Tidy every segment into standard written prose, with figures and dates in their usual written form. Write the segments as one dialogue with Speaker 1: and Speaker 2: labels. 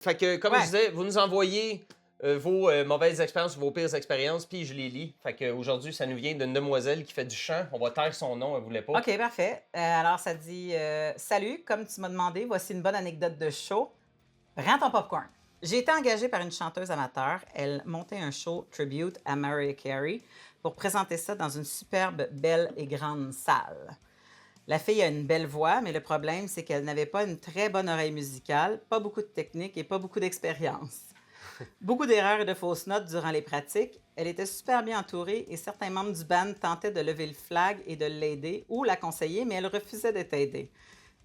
Speaker 1: Fait que, comme je disais, vous nous envoyez vos mauvaises expériences ou vos pires expériences, puis je les lis. Fait qu'aujourd'hui, ça nous vient d'une demoiselle qui fait du chant. On va taire son nom, elle voulait pas.
Speaker 2: OK, parfait. Alors, ça dit Salut, comme tu m'as demandé, voici une bonne anecdote de show. Prends ton popcorn. J'ai été engagée par une chanteuse amateur. Elle montait un show tribute à Mariah Carey pour présenter ça dans une superbe, belle et grande salle. La fille a une belle voix, mais le problème, c'est qu'elle n'avait pas une très bonne oreille musicale, pas beaucoup de technique et pas beaucoup d'expérience. Beaucoup d'erreurs et de fausses notes durant les pratiques. Elle était super bien entourée et certains membres du band tentaient de lever le flag et de l'aider ou la conseiller, mais elle refusait d'être aidée.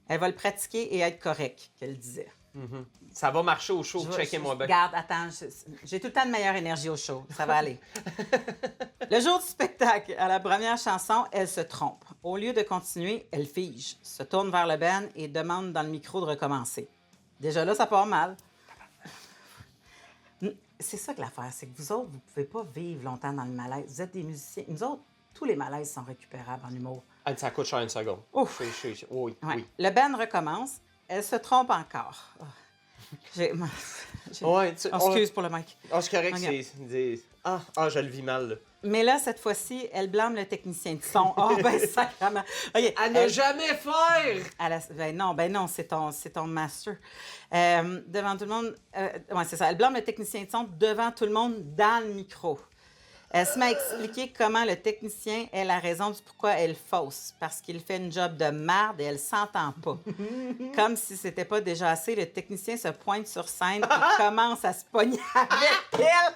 Speaker 2: Elle va le pratiquer et être correcte, qu'elle disait.
Speaker 1: Ça va marcher au show, checkez-moi bien.
Speaker 2: Regarde, attends, j'ai tout le temps de meilleure énergie au show. Ça va aller. Le jour du spectacle, à la première chanson, elle se trompe. Au lieu de continuer, elle fige, se tourne vers le band et demande dans le micro de recommencer. Déjà là, ça part mal. C'est ça que l'affaire, c'est que vous autres, vous pouvez pas vivre longtemps dans le malaise. Vous êtes des musiciens. Nous autres, tous les malaises sont récupérables en humour.
Speaker 1: Ah, ça coûte cher une seconde.
Speaker 2: Ouf.
Speaker 1: Oui,
Speaker 2: Ouais.
Speaker 1: oui.
Speaker 2: Le band recommence. Elle se trompe encore. Oh. Excuse pour le mic.
Speaker 1: Ah, c'est correct,
Speaker 2: Regarde.
Speaker 1: c'est... Ah, je le vis mal, là.
Speaker 2: Mais là, cette fois-ci, elle blâme le technicien de son. Oh, ben sacrément. OK.
Speaker 1: À ne jamais faire!
Speaker 2: Ben non, c'est ton master. Devant tout le monde, ouais, c'est ça. Elle blâme le technicien de son devant tout le monde dans le micro. Elle se met à expliquer comment le technicien est la raison du pourquoi elle fausse. Parce qu'il fait une job de merde et elle s'entend pas. Comme si c'était pas déjà assez, le technicien se pointe sur scène et commence à se pogner avec elle.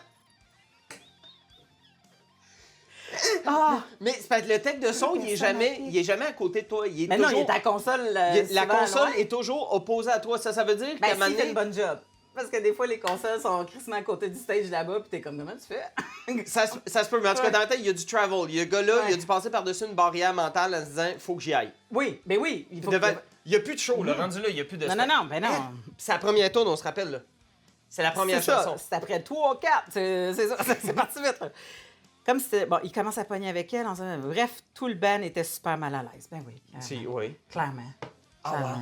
Speaker 2: Ah!
Speaker 1: Mais c'est parce que le tech de son, il est jamais à côté de toi. Il est
Speaker 2: Mais
Speaker 1: toujours...
Speaker 2: non, il est à la console.
Speaker 1: La
Speaker 2: souvent
Speaker 1: console
Speaker 2: loin.
Speaker 1: est toujours opposée à toi. Ça veut dire
Speaker 2: Ben,
Speaker 1: qu'à un
Speaker 2: si,
Speaker 1: moment
Speaker 2: il fait
Speaker 1: donné,
Speaker 2: une bonne job. Parce que des fois, les consoles sont crissement à côté du stage là-bas, puis t'es comme, comment tu fais?
Speaker 1: ça se peut. Mais en tout cas, dans la tête, il y a du travel. Il y a un gars là, il a dû passer par-dessus une barrière mentale en se disant, faut que j'y aille.
Speaker 2: Oui, ben oui. Il faut
Speaker 1: Devant...
Speaker 2: que-
Speaker 1: Il n'y a plus de show, là. Rendu là, il n'y a plus de...
Speaker 2: Non, ben non.
Speaker 1: C'est la première tourne, on se rappelle, là. C'est la première
Speaker 2: C'est ça,
Speaker 1: chanson.
Speaker 2: c'est après 3 ou 4. C'est ça, c'est parti vite. Là. Comme si, bon, il commence à pogner avec elle. Bref, tout le band était super mal à l'aise. Ben oui.
Speaker 1: Si, oui.
Speaker 2: Clairement.
Speaker 1: Ah, wow.